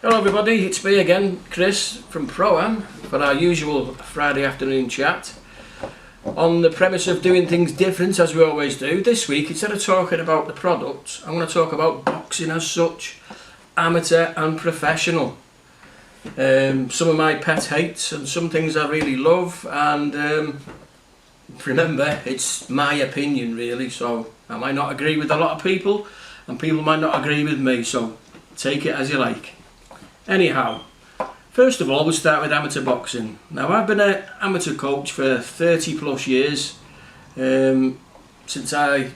Hello everybody, it's me again, Chris from Pro-Am, for our usual Friday afternoon chat. On the premise of doing things different as we always do, this week instead of talking about the product, I'm going to talk about boxing as such, amateur and professional. Some of my pet hates and some things I really love, and remember, it's my opinion really, so I might not agree with a lot of people and people might not agree with me, so take it as you like. Anyhow, first of all we'll start with amateur boxing. Now I've been an amateur coach for 30 plus years. Since I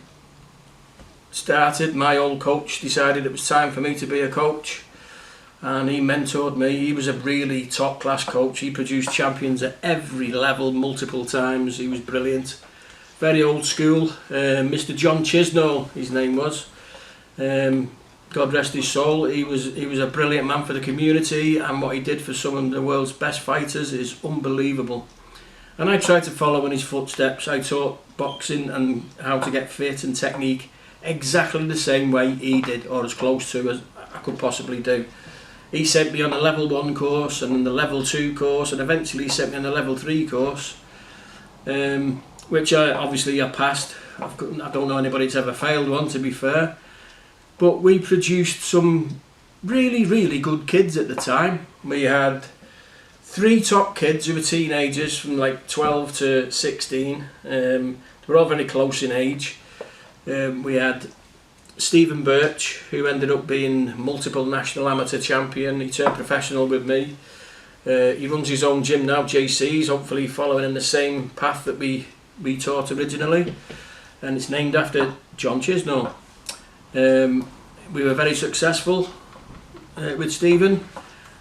started, my old coach decided it was time for me to be a coach and he mentored me. He was a really top class coach. He produced champions at every level multiple times. He was brilliant. Very old school. Mr. John Chisnall, his name was. God rest his soul. He was a brilliant man for the community, and what he did for some of the world's best fighters is unbelievable. And I tried to follow in his footsteps. I taught boxing and how to get fit and technique exactly the same way he did, or as close to as I could possibly do. He sent me on a level 1 course and the level 2 course, and eventually he sent me on a level 3 course, which I passed. I don't know anybody that's ever failed one, to be fair. But we produced some really good kids at the time. We had 3 top kids who were teenagers from like 12 to 16. They were all very close in age. We had Stephen Birch, who ended up being multiple national amateur champion. He turned professional with me. He runs his own gym now, JC's, hopefully following in the same path that we taught originally. And it's named after John Chisnall. We were very successful with Stephen,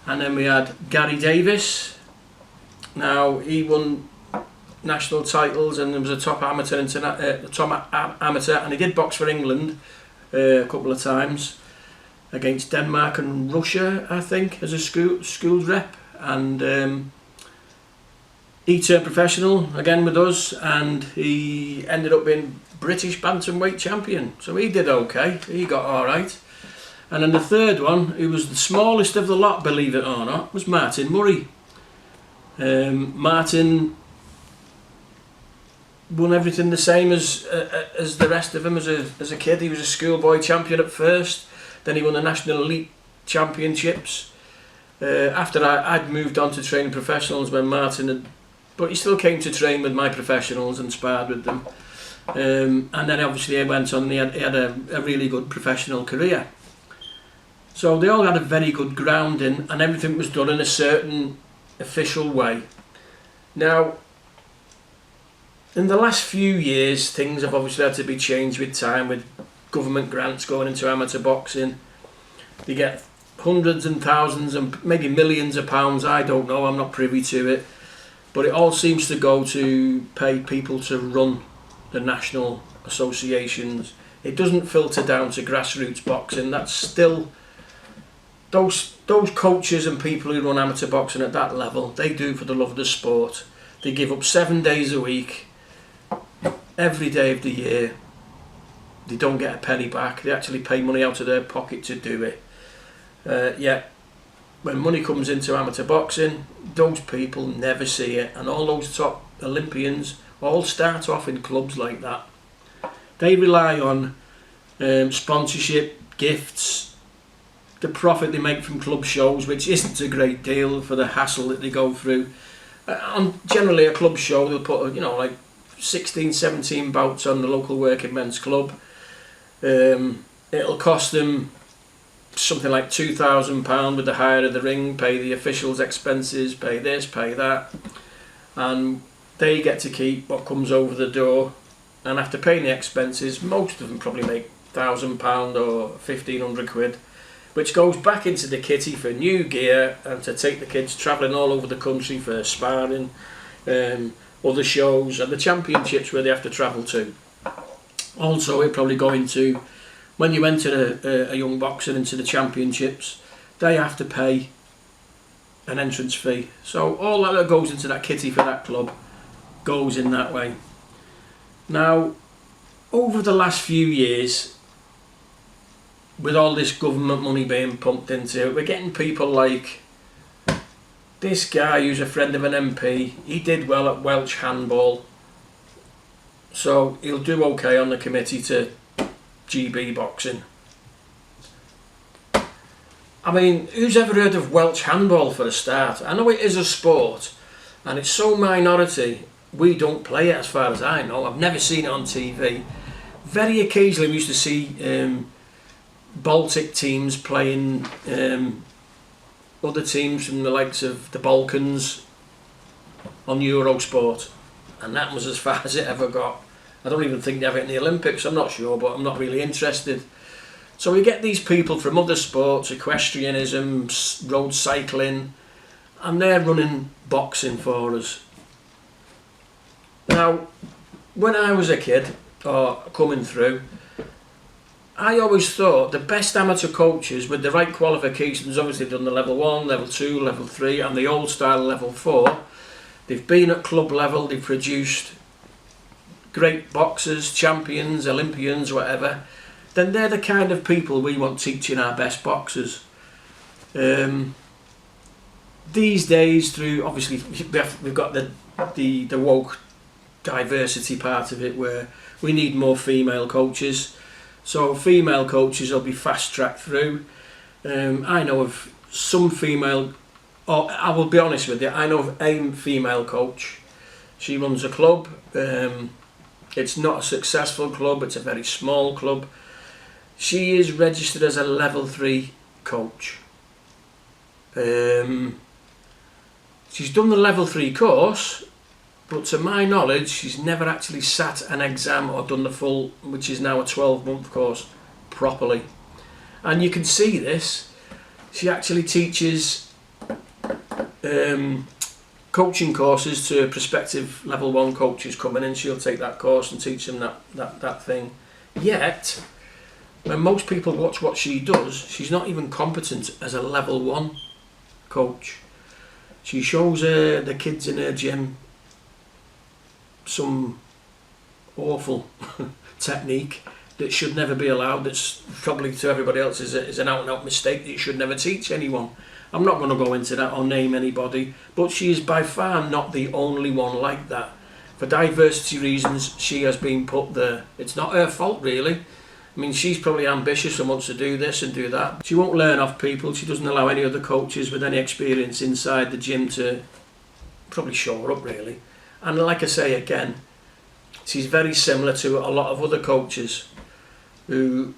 and then we had Gary Davis. Now he won national titles and was a top amateur, and he did box for England a couple of times against Denmark and Russia, I think, as a schools rep, and he turned professional again with us, and he ended up being British bantamweight champion, so he did okay, he got alright. And then the third one, who was the smallest of the lot, believe it or not, was Martin Murray. Martin won everything the same as the rest of them. As a kid, he was a schoolboy champion at first, then he won the National Elite Championships. After I'd moved on to training professionals when Martin had, but he still came to train with my professionals and sparred with them. And then obviously he went on, he had a really good professional career. So they all had a very good grounding, and everything was done in a certain official way. Now, in the last few years, things have obviously had to be changed with time, with government grants going into amateur boxing. They get hundreds and thousands and maybe millions of pounds, I don't know, I'm not privy to it. But it all seems to go to pay people to run the national associations. It doesn't filter down to grassroots boxing. That's still those coaches and people who run amateur boxing at that level, they do for the love of the sport. They give up 7 days a week, every day of the year. They don't get a penny back. They actually pay money out of their pocket to do it. Yet when money comes into amateur boxing, those people never see it, and all those top Olympians all start off in clubs like that. They rely on sponsorship, gifts, the profit they make from club shows, which isn't a great deal for the hassle that they go through. On generally a club show, they'll put like 16, 17 bouts on the local working men's club. It'll cost them something like £2,000 with the hire of the ring, pay the officials' expenses, pay this, pay that, and they get to keep what comes over the door. And after paying the expenses, most of them probably make £1,000 or £1,500, which goes back into the kitty for new gear and to take the kids travelling all over the country for sparring, other shows and the championships where they have to travel to. Also, it'll probably go into, when you enter a young boxer into the championships, they have to pay an entrance fee. So all that goes into that kitty for that club goes in that way. Now, over the last few years, with all this government money being pumped into it, we're getting people like this guy who's a friend of an MP. He did well at Welsh handball, so he'll do okay on the committee to GB boxing. I mean, who's ever heard of Welsh handball for a start? I know it is a sport, and it's so minority, we don't play it as far as I know. I've never seen it on TV. Very occasionally we used to see Baltic teams playing other teams from the likes of the Balkans on Eurosport, and that was as far as it ever got. I don't even think they have it in the Olympics, I'm not sure, but I'm not really interested. So we get these people from other sports, equestrianism, road cycling, and they're running boxing for us. Now, when I was a kid, or coming through, I always thought the best amateur coaches with the right qualifications, obviously they've done the level 1, level 2, level 3 and the old style level 4. They've been at club level, they've produced great boxers, champions, Olympians, whatever. Then they're the kind of people we want teaching our best boxers. These days, through obviously we've got the woke diversity part of it, where we need more female coaches. So female coaches will be fast-tracked through. I know of some female, or I will be honest with you, I know of a female coach. She runs a club. It's not a successful club, it's a very small club. She is registered as a level 3 coach. She's done the level 3 course, but to my knowledge she's never actually sat an exam or done the full, which is now a 12-month course, properly. And you can see this. She actually teaches coaching courses to prospective level 1 coaches coming in. She'll take that course and teach them that thing. Yet, when most people watch what she does, she's not even competent as a level 1 coach. She shows the kids in her gym some awful technique that should never be allowed, that's probably to everybody else is an out-and-out mistake that you should never teach anyone. I'm not going to go into that or name anybody, but she is by far not the only one like that. For diversity reasons, she has been put there. It's not her fault, really. I mean, she's probably ambitious and wants to do this and do that. She won't learn off people. She doesn't allow any other coaches with any experience inside the gym to probably show her up, really. And like I say again, she's very similar to a lot of other coaches who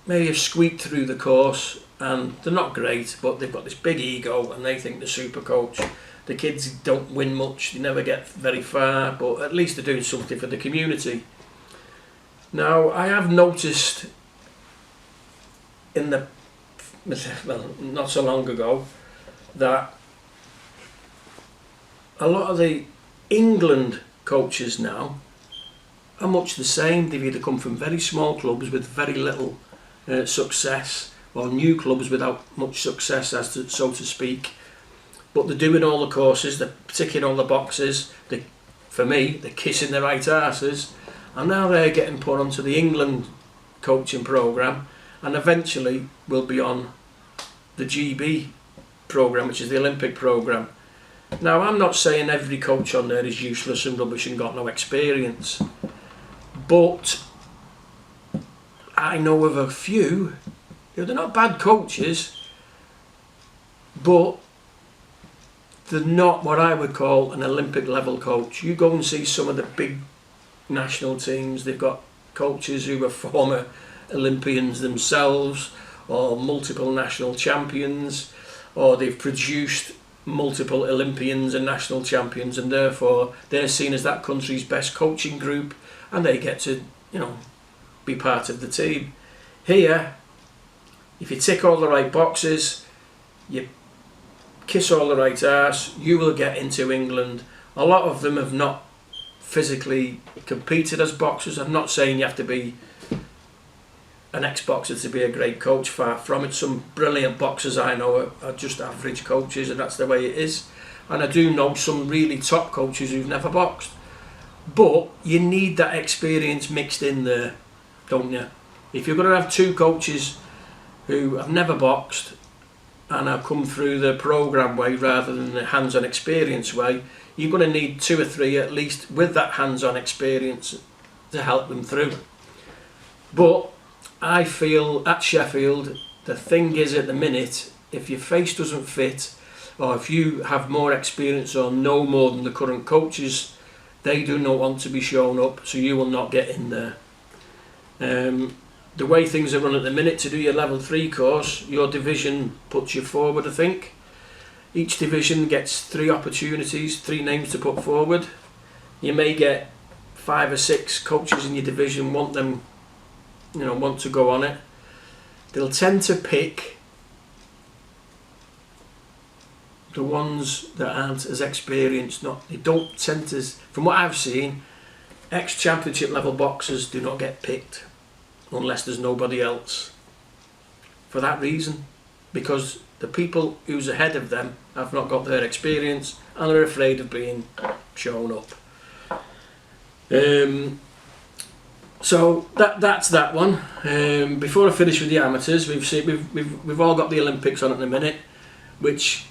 may have squeaked through the course and they're not great, but they've got this big ego and they think they're super coach. The kids don't win much, they never get very far, but at least they're doing something for the community. Now, I have noticed in not so long ago, that a lot of the England coaches now are much the same. They've either come from very small clubs with very little success, or new clubs without much success, so to speak. But they're doing all the courses, they're ticking all the boxes. For me, they're kissing their right arses, and now they're getting put onto the England coaching programme, and eventually will be on the GB programme, which is the Olympic programme. Now, I'm not saying every coach on there is useless and rubbish and got no experience, but I know of a few, they're not bad coaches, but they're not what I would call an Olympic level coach. You go and see some of the big national teams, they've got coaches who are former Olympians themselves, or multiple national champions, or they've produced multiple Olympians and national champions, and therefore they're seen as that country's best coaching group and they get to, be part of the team. Here, if you tick all the right boxes, you kiss all the right arse, you will get into England. A lot of them have not physically competed as boxers. I'm not saying you have to be an ex-boxer to be a great coach, far from it. Some brilliant boxers I know are just average coaches, and that's the way it is. And I do know some really top coaches who've never boxed. But you need that experience mixed in there, don't you? If you're going to have 2 coaches who have never boxed and have come through the program way rather than the hands-on experience way, you're going to need 2 or 3 at least with that hands-on experience to help them through. But I feel at Sheffield, the thing is at the minute, if your face doesn't fit, or if you have more experience or know more than the current coaches, they do not want to be shown up, so you will not get in there. The way things are run at the minute, to do your level 3 course, your division puts you forward, I think. Each division gets 3 opportunities, 3 names to put forward. You may get 5 or 6 coaches in your division want to go on it. They'll tend to pick the ones that aren't as experienced. They don't tend to, from what I've seen, ex-championship level boxers do not get picked unless there's nobody else. For that reason, because the people who's ahead of them have not got their experience and are afraid of being shown up. So that's that one. Before I finish with the amateurs, we've all got the Olympics on at the minute, which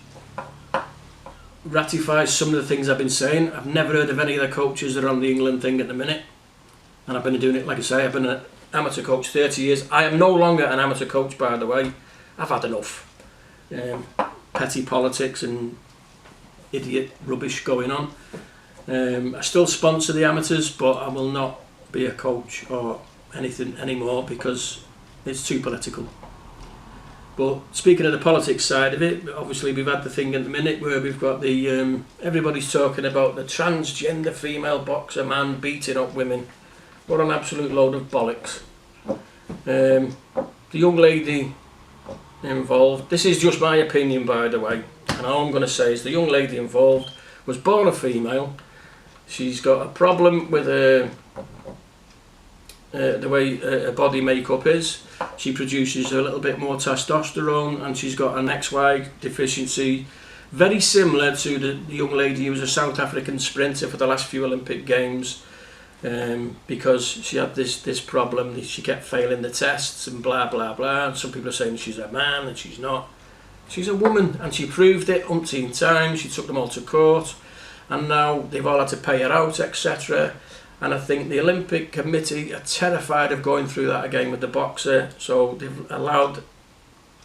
ratifies some of the things I've been saying. I've never heard of any of the coaches that are on the England thing at the minute, and I've been doing it, like I say, I've been an amateur coach 30 years. I am no longer an amateur coach, by the way. I've had enough petty politics and idiot rubbish going on. I still sponsor the amateurs, but I will not be a coach or anything anymore because it's too political. But speaking of the politics side of it, obviously we've had the thing at the minute where we've got the everybody's talking about the transgender female boxer man beating up women. What an absolute load of bollocks. The young lady involved, this is just my opinion by the way, and all I'm going to say is the young lady involved was born a female. She's got a problem with the way her body makeup is. She produces a little bit more testosterone, and she's got an XY deficiency, very similar to the young lady who was a South African sprinter for the last few Olympic Games, because she had this problem. She kept failing the tests and blah blah blah. And some people are saying she's a man, and she's not. She's a woman, and she proved it umpteen times. She took them all to court, and now they've all had to pay her out, etc. And I think the Olympic Committee are terrified of going through that again with the boxer, so they've allowed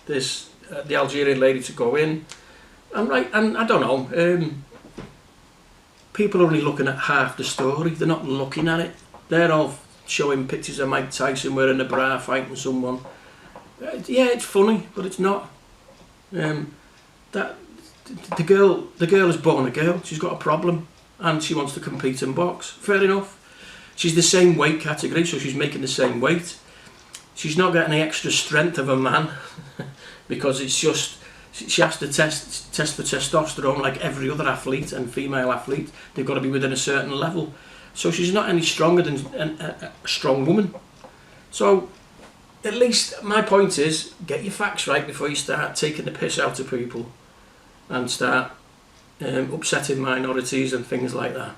this the Algerian lady to go in. And I don't know, people are only looking at half the story. They're not looking at it. They're all showing pictures of Mike Tyson wearing a bra fighting someone. Yeah, it's funny, but it's not. That the girl is born a girl. She's got a problem, and she wants to compete in box. Fair enough. She's the same weight category, so she's making the same weight. She's not got any extra strength of a man because it's just she has to test for testosterone like every other athlete and female athlete. They've got to be within a certain level. So she's not any stronger than a strong woman. So at least my point is, get your facts right before you start taking the piss out of people and start upsetting minorities and things like that.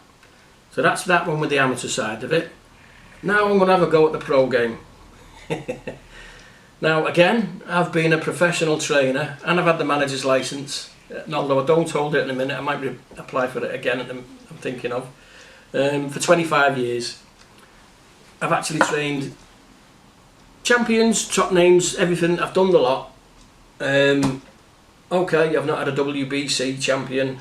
So that's that one with the amateur side of it. Now I'm going to have a go at the pro game. Now again, I've been a professional trainer and I've had the manager's licence. Although I don't hold it in a minute, I might apply for it again, I'm thinking of. For 25 years. I've actually trained champions, top names, everything. I've done the lot. Okay, I've not had a WBC champion.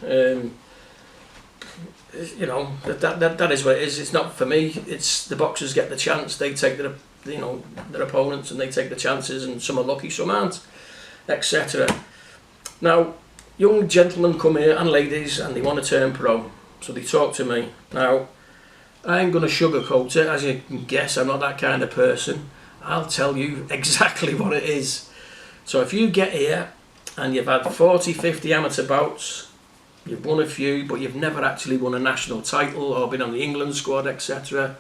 You know, that is what it is. It's not for me. It's the boxers get the chance. They take their opponents and they take the chances, and some are lucky, some aren't, etc. Now, young gentlemen come here and ladies, and they want to turn pro, so they talk to me. Now, I ain't going to sugarcoat it. As you can guess, I'm not that kind of person. I'll tell you exactly what it is. So if you get here and you've had 40, 50 amateur bouts, you've won a few, but you've never actually won a national title or been on the England squad, etc.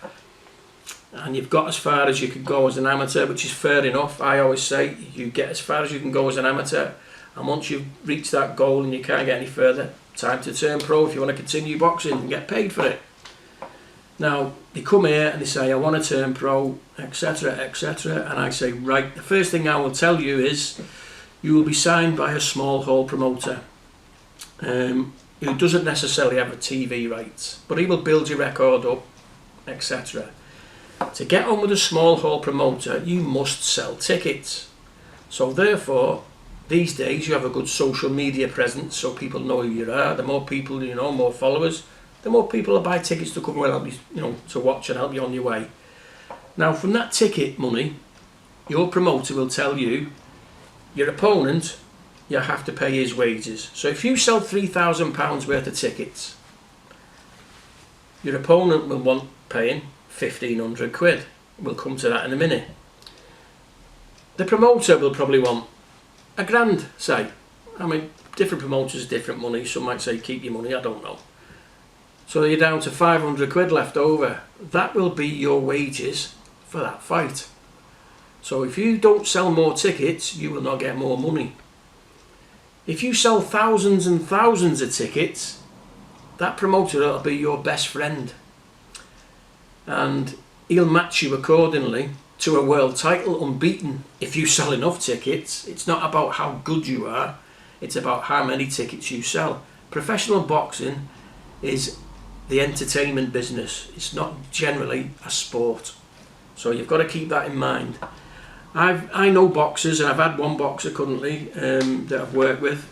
And you've got as far as you could go as an amateur, which is fair enough. I always say you get as far as you can go as an amateur, and once you've reached that goal and you can't get any further, time to turn pro if you want to continue boxing and get paid for it. Now, they come here and they say, I want to turn pro, etc., etc. And I say, right, the first thing I will tell you is you will be signed by a small hall promoter who doesn't necessarily have a TV rights, but he will build your record up, etc. To get on with a small hall promoter, you must sell tickets. So therefore, these days you have a good social media presence, so people know who you are. The more people you know, more followers, the more people will buy tickets to come and help you, to watch and help you on your way. Now, from that ticket money, your promoter will tell you, your opponent, you have to pay his wages. So if you sell £3,000 worth of tickets, your opponent will want paying 1,500 quid. We'll come to that in a minute. The promoter will probably want £1,000, say. I mean, different promoters, different money. Some might say keep your money, I don't know. So you're down to 500 quid left over. That will be your wages for that fight. So if you don't sell more tickets, you will not get more money. If you sell thousands and thousands of tickets, that promoter will be your best friend. And he'll match you accordingly to a world title unbeaten if you sell enough tickets. It's not about how good you are, it's about how many tickets you sell. Professional boxing is the entertainment business. It's not generally a sport. So you've got to keep that in mind. I know boxers, and I've had one boxer currently that I've worked with.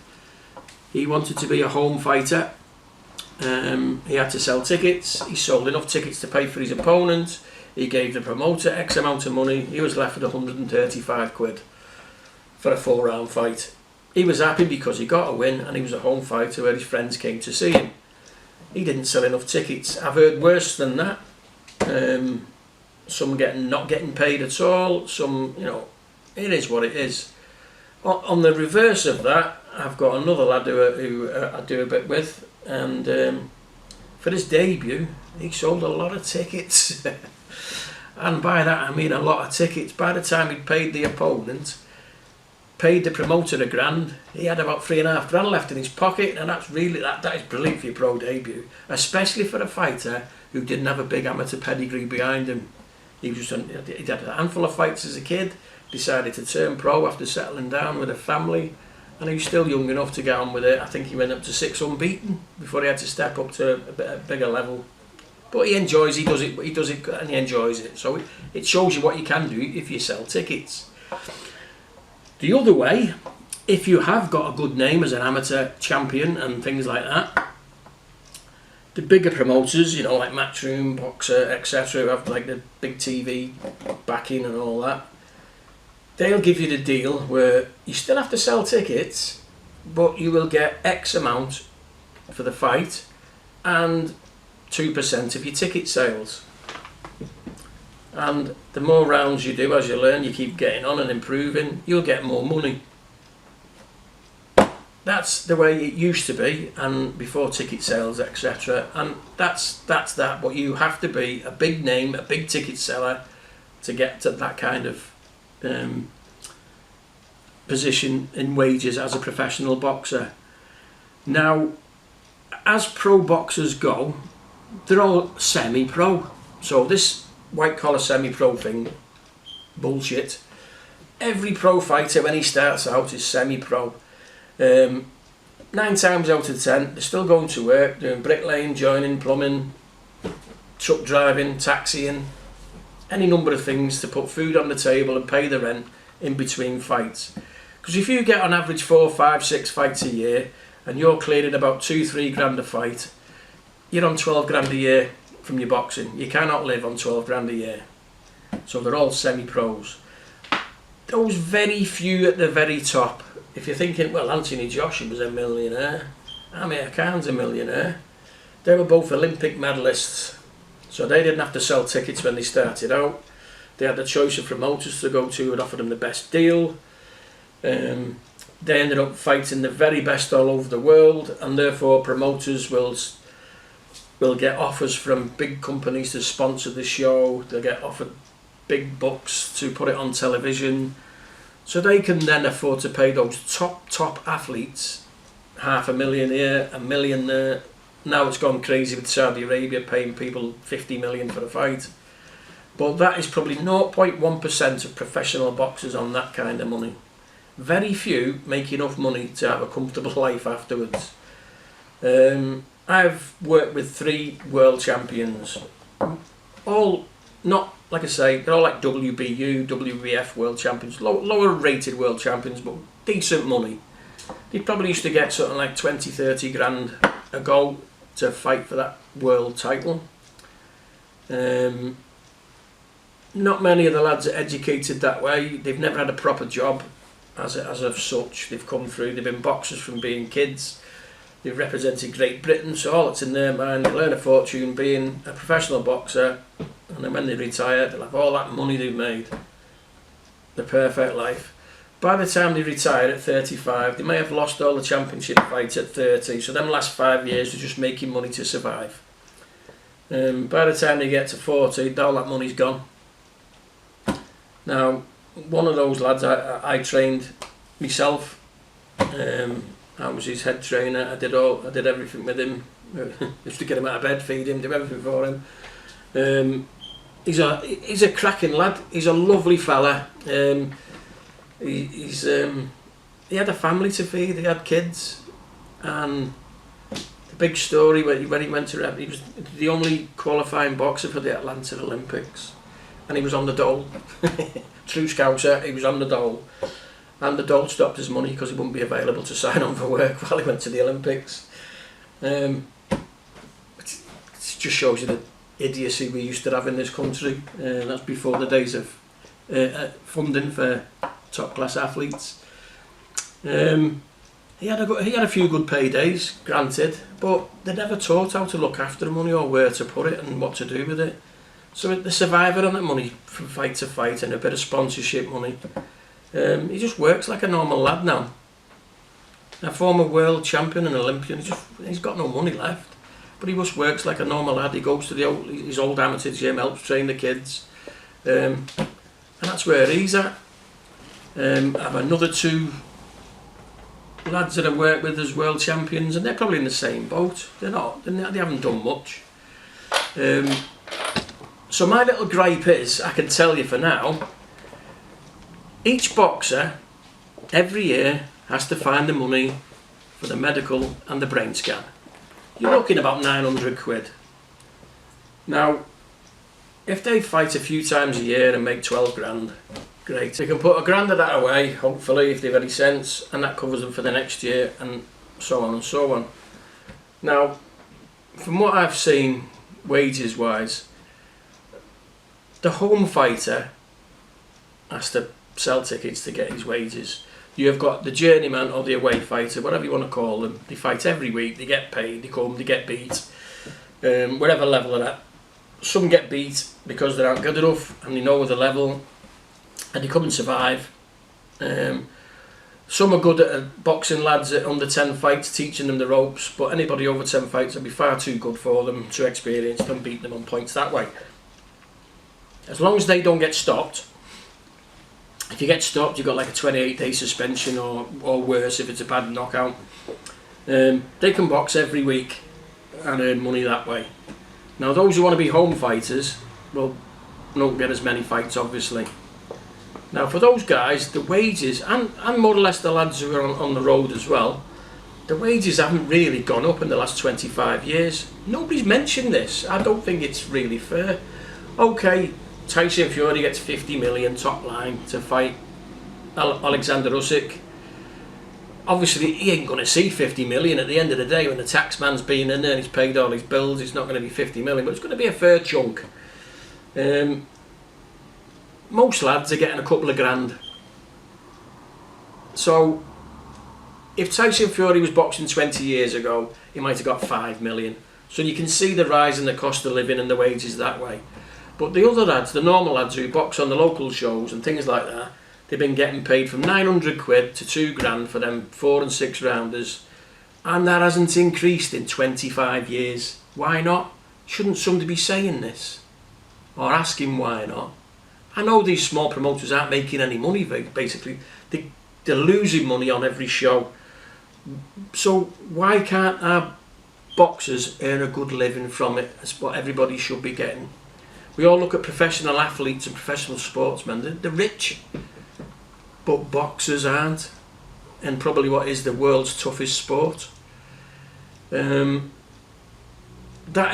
He wanted to be a home fighter. He had to sell tickets. He sold enough tickets to pay for his opponent. He gave the promoter X amount of money. He was left with 135 quid for a 4-round fight. He was happy because he got a win and he was a home fighter where his friends came to see him. He didn't sell enough tickets. I've heard worse than that. Some not getting paid at all. Some, it is what it is. On the reverse of that, I've got another lad who I do a bit with, and for his debut, he sold a lot of tickets. And by that I mean a lot of tickets. By the time he'd paid the opponent, paid the promoter £1,000, he had about £3,500 left in his pocket, and that is brilliant for your pro debut, especially for a fighter who didn't have a big amateur pedigree behind him. He'd had a handful of fights as a kid, decided to turn pro after settling down with a family, and he was still young enough to get on with it. I think he went up to 6 unbeaten before he had to step up to a bigger level. But he does it and he enjoys it. So it shows you what you can do if you sell tickets. The other way, if you have got a good name as an amateur champion and things like that, the bigger promoters, like Matchroom, Boxer, etc., who have like the big TV backing and all that, they'll give you the deal where you still have to sell tickets, but you will get X amount for the fight and 2% of your ticket sales. And the more rounds you do, as you learn, you keep getting on and improving, you'll get more money. That's the way it used to be, and before ticket sales, etc. And that's that. But you have to be a big name, a big ticket seller, to get to that kind of position in wages as a professional boxer. Now, as pro boxers go, they're all semi-pro. So this white-collar semi-pro thing, bullshit. Every pro fighter, when he starts out, is semi-pro. 9 times out of 10, they're still going to work, doing bricklaying, joining, plumbing, truck driving, taxiing, any number of things to put food on the table and pay the rent in between fights. Because if you get on average 4, 5, 6 fights a year and you're clearing about 2-3 grand a fight, you're on 12 grand a year from your boxing. You cannot live on 12 grand a year. So they're all semi-pros. Those very few at the very top, if you're thinking, well, Anthony Joshua was a millionaire, Amir Khan's a millionaire, they were both Olympic medalists, so they didn't have to sell tickets when they started out. They had the choice of promoters to go to and offer them the best deal. They ended up fighting the very best all over the world, and therefore promoters will get offers from big companies to sponsor the show. They'll get offered big bucks to put it on television. So they can then afford to pay those top athletes $500,000 here, $1 million there, now it's gone crazy with Saudi Arabia paying people 50 million for a fight. But that is probably 0.1% of professional boxers on that kind of money. Very few make enough money to have a comfortable life afterwards. I've worked with 3 world champions. All not, like I say, they're all like WBU, WBF world champions, lower rated world champions, but decent money. They probably used to get something like 20, 30 grand a go to fight for that world title. Not many of the lads are educated that way. They've never had a proper job as of such. They've come through, they've been boxers from being kids. They've represented Great Britain, so all that's in their mind, they learn a fortune being a professional boxer, and then when they retire, they'll have all that money they've made. The perfect life. By the time they retire at 35, they may have lost all the championship fights at 30, so them last 5 years they're just making money to survive. By the time they get to 40, all that money's gone. Now, one of those lads I trained myself. I was his head trainer. I did everything with him. Used to get him out of bed, feed him, do everything for him. He's a cracking lad. He's a lovely fella. He had a family to feed. He had kids, and the big story when he went to he was the only qualifying boxer for the Atlanta Olympics, and he was on the dole. True Scouser, he was on the dole. And the dole stopped his money because he wouldn't be available to sign on for work while he went to the Olympics. It just shows you the idiocy we used to have in this country. That's before the days of funding for top class athletes. He had a few good paydays, granted, but they never taught how to look after the money or where to put it and what to do with it. So the survivor on that money from fight to fight and a bit of sponsorship money. He just works like a normal lad now. A former world champion and Olympian, he's got no money left. But he just works like a normal lad. He goes to his old amateur gym, helps train the kids. And that's where he's at. I have another 2 lads that I work with as world champions, and they're probably in the same boat. They haven't done much. So my little gripe is, I can tell you for now, each boxer, every year, has to find the money for the medical and the brain scan. You're looking about 900 quid. Now, if they fight a few times a year and make 12 grand, great. They can put a grand of that away, hopefully, if they've any sense, and that covers them for the next year, and so on and so on. Now, from what I've seen, wages-wise, the home fighter has to sell tickets to get his wages. You've got the journeyman or the away fighter, whatever you want to call them. They fight every week, they get paid, they come, they get beat, whatever level they're at. Some get beat because they aren't good enough and they know the level and they come and survive. Some are good at boxing lads at under 10 fights, teaching them the ropes, but anybody over 10 fights will be far too good for them, too experienced, and beat them on points that way. As long as they don't get stopped. If you get stopped, you've got like a 28-day suspension or worse if it's a bad knockout. They can box every week and earn money that way. Now those who want to be home fighters, well, don't get as many fights obviously. Now for those guys, the wages, and more or less the lads who are on the road as well, the wages haven't really gone up in the last 25 years. Nobody's mentioned this. I don't think it's really fair. Okay, Tyson Fury gets 50 million top line to fight Alexander Usyk. Obviously he ain't going to see 50 million at the end of the day when the tax man's been in there and he's paid all his bills. It's not going to be 50 million, but it's going to be a fair chunk. Most lads are getting a couple of grand. So if Tyson Fury was boxing 20 years ago, he might have got 5 million. So you can see the rise in the cost of living and the wages that way. But the other lads, the normal lads who box on the local shows and things like that, they've been getting paid from 900 quid to 2 grand for them 4 and 6 rounders, and that hasn't increased in 25 years. Why not? Shouldn't somebody be saying this? Or asking why not? I know these small promoters aren't making any money, basically. They're losing money on every show. So why can't our boxers earn a good living from it. That's what everybody should be getting. We all look at professional athletes and professional sportsmen. They're rich, but boxers aren't, and probably what is the world's toughest sport. That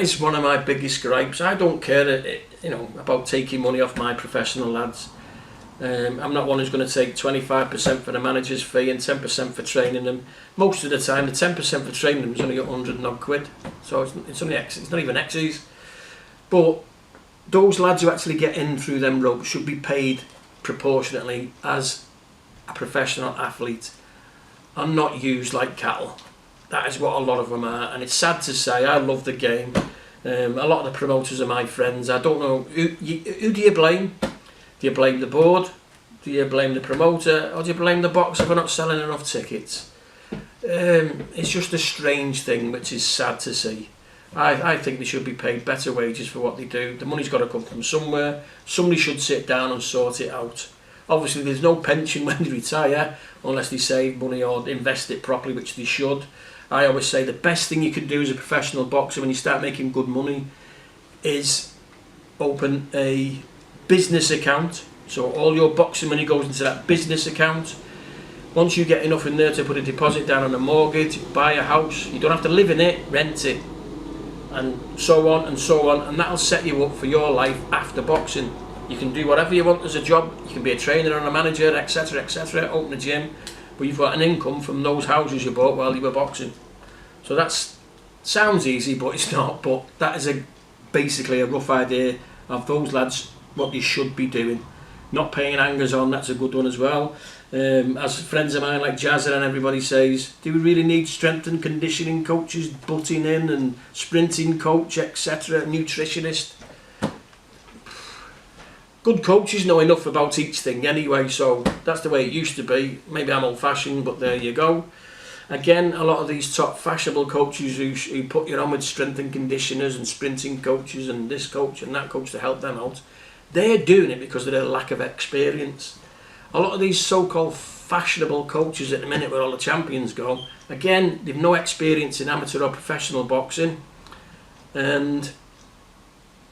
is one of my biggest gripes. I don't care, about taking money off my professional lads. I'm not one who's going to take 25% for the manager's fee and 10% for training them. Most of the time, the 10% for training them is only 100 and odd quid. So it's not even X's. But those lads who actually get in through them ropes should be paid proportionately as a professional athlete and not used like cattle. That is what a lot of them are, and it's sad to say. I love the game. A lot of the promoters are my friends. I don't know, who do you blame? Do you blame the board? Do you blame the promoter? Or do you blame the boxer for not selling enough tickets? It's just a strange thing, which is sad to see. I think they should be paid better wages for what they do. The money's got to come from somewhere. Somebody should sit down and sort it out. Obviously, there's no pension when they retire, unless they save money or invest it properly, which they should. I always say the best thing you can do as a professional boxer when you start making good money is open a business account. So all your boxing money goes into that business account. Once you get enough in there to put a deposit down on a mortgage, buy a house, you don't have to live in it, rent it, and so on and so on, and that'll set you up for your life after boxing. You can do whatever you want as a job. You can be a trainer and a manager, etc, etc, open a gym, but you've got an income from those houses you bought while you were boxing. So that sounds easy, but it's not. But that is basically a rough idea of those lads, what they should be doing. Not paying hangers on, that's a good one as well. As friends of mine like Jazza and everybody says, do we really need strength and conditioning coaches butting in, and sprinting coach, etc, nutritionist? Good coaches know enough about each thing anyway, so that's the way it used to be. Maybe I'm old-fashioned, but there you go. Again, a lot of these top fashionable coaches who put you on with strength and conditioners and sprinting coaches and this coach and that coach to help them out, they're doing it because of their lack of experience. A lot of these so-called fashionable coaches at the minute where all the champions go, again, they've no experience in amateur or professional boxing, and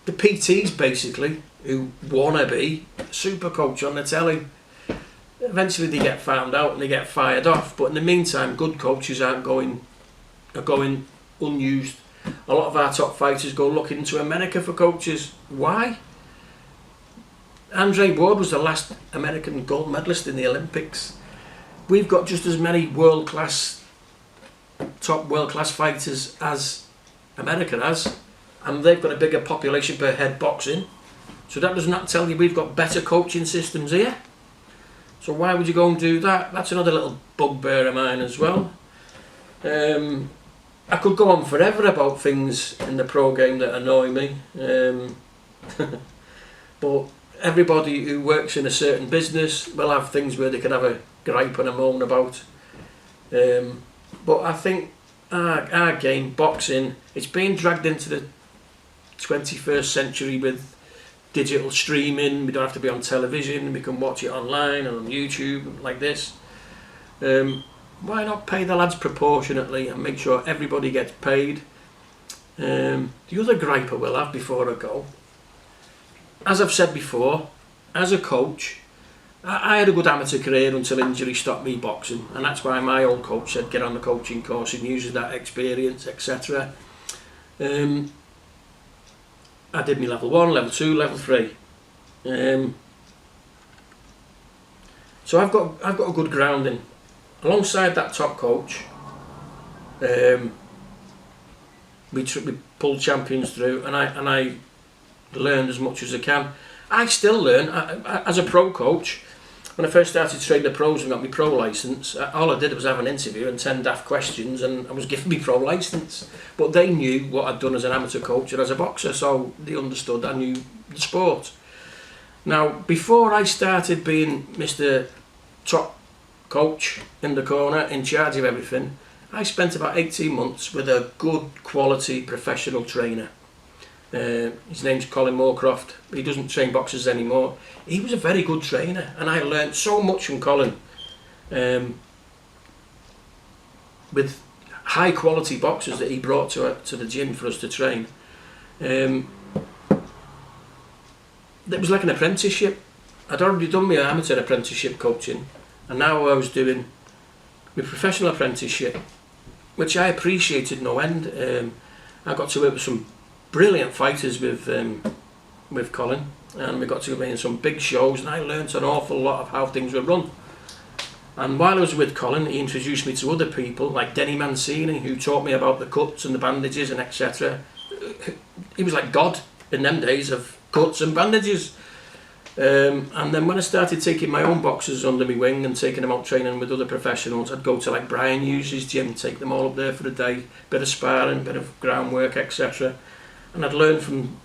the PTs basically who wanna be super coach on the telly, eventually they get found out and they get fired off. But in the meantime, good coaches are going unused. A lot of our top fighters go looking to America for coaches. Why? Andre Ward was the last American gold medalist in the Olympics. We've got just as many top world-class fighters as America has, and they've got a bigger population per head boxing. So that does not tell you we've got better coaching systems here. So why would you go and do that? That's another little bugbear of mine as well. I could go on forever about things in the pro game that annoy me. But everybody who works in a certain business will have things where they can have a gripe and a moan about. But I think our game, boxing, it's being dragged into the 21st century with digital streaming. We don't have to be on television, we can watch it online and on YouTube like this. Why not pay the lads proportionately and make sure everybody gets paid? The other gripe I will have before I go, as I've said before, as a coach, I had a good amateur career until injury stopped me boxing, and that's why my old coach said get on the coaching course and use that experience, etc. I did my level 1, level 2, level 3. So I've got a good grounding. Alongside that top coach, we pulled champions through, and I learned as much as I can. I still learn as a pro coach. When I first started training the pros and got my pro licence, all I did was have an interview and 10 daft questions, and I was given my pro licence. But they knew what I'd done as an amateur coach and as a boxer, so they understood I knew the sport. Now, before I started being Mr. Top Coach in the corner, in charge of everything, I spent about 18 months with a good quality professional trainer. His name's Colin Moorcroft. He doesn't train boxers anymore. He was a very good trainer, and I learnt so much from Colin, with high quality boxers that he brought to the gym for us to train. It was like an apprenticeship. I'd already done my amateur apprenticeship coaching, and now I was doing my professional apprenticeship, which I appreciated no end. I got to work with some brilliant fighters with Colin, and we got to be in some big shows, and I learnt an awful lot of how things were run. And while I was with Colin, he introduced me to other people like Denny Mancini, who taught me about the cuts and the bandages and etc. He was like God in them days of cuts and bandages. And then when I started taking my own boxers under my wing and taking them out training with other professionals, I'd go to like Brian Hughes' gym, take them all up there for a day, bit of sparring, bit of groundwork, etc. And I'd learn from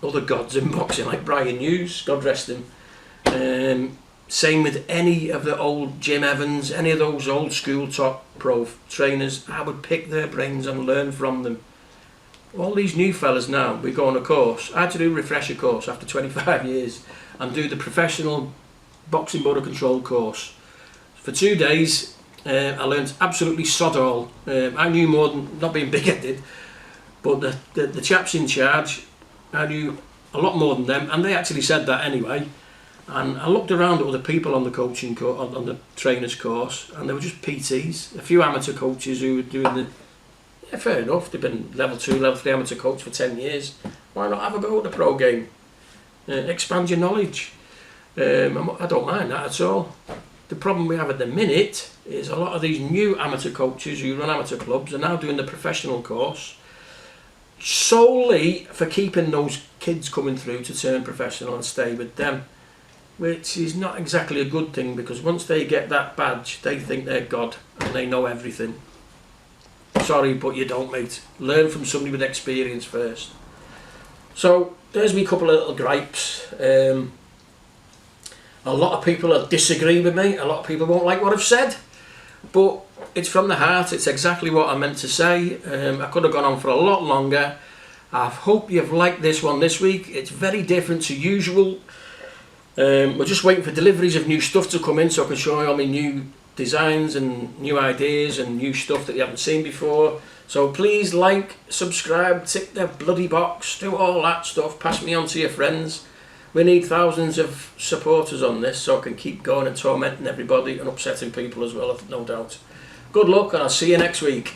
other gods in boxing like Brian Hughes, God rest him. Same with any of the old Jim Evans, any of those old school top pro trainers. I would pick their brains and learn from them. All these new fellas now, we go on a course. I had to do a refresher course after 25 years and do the professional boxing motor control course. For 2 days, I learned absolutely sod all. I knew more than, not being big-headed, but the chaps in charge, I knew a lot more than them, and they actually said that anyway. And I looked around at other people on the coaching on the trainers course, and they were just PTs. A few amateur coaches who were doing the... Yeah, fair enough, they've been level 2, level 3 amateur coach for 10 years. Why not have a go at the pro game? Expand your knowledge. I don't mind that at all. The problem we have at the minute is a lot of these new amateur coaches who run amateur clubs are now doing the professional course solely for keeping those kids coming through to turn professional and stay with them, which is not exactly a good thing, because once they get that badge they think they're God and they know everything. Sorry, but you don't, mate. Learn from somebody with experience first. So there's me couple of little gripes. A lot of people will disagree with me, a lot of people won't like what I've said, but it's from the heart, it's exactly what I meant to say. I could have gone on for a lot longer. I hope you've liked this one this week. It's very different to usual. We're just waiting for deliveries of new stuff to come in so I can show you all my new designs and new ideas and new stuff that you haven't seen before. So please like, subscribe, tick the bloody box, do all that stuff, pass me on to your friends. We need thousands of supporters on this so I can keep going and tormenting everybody and upsetting people as well, no doubt. Good luck, and I'll see you next week.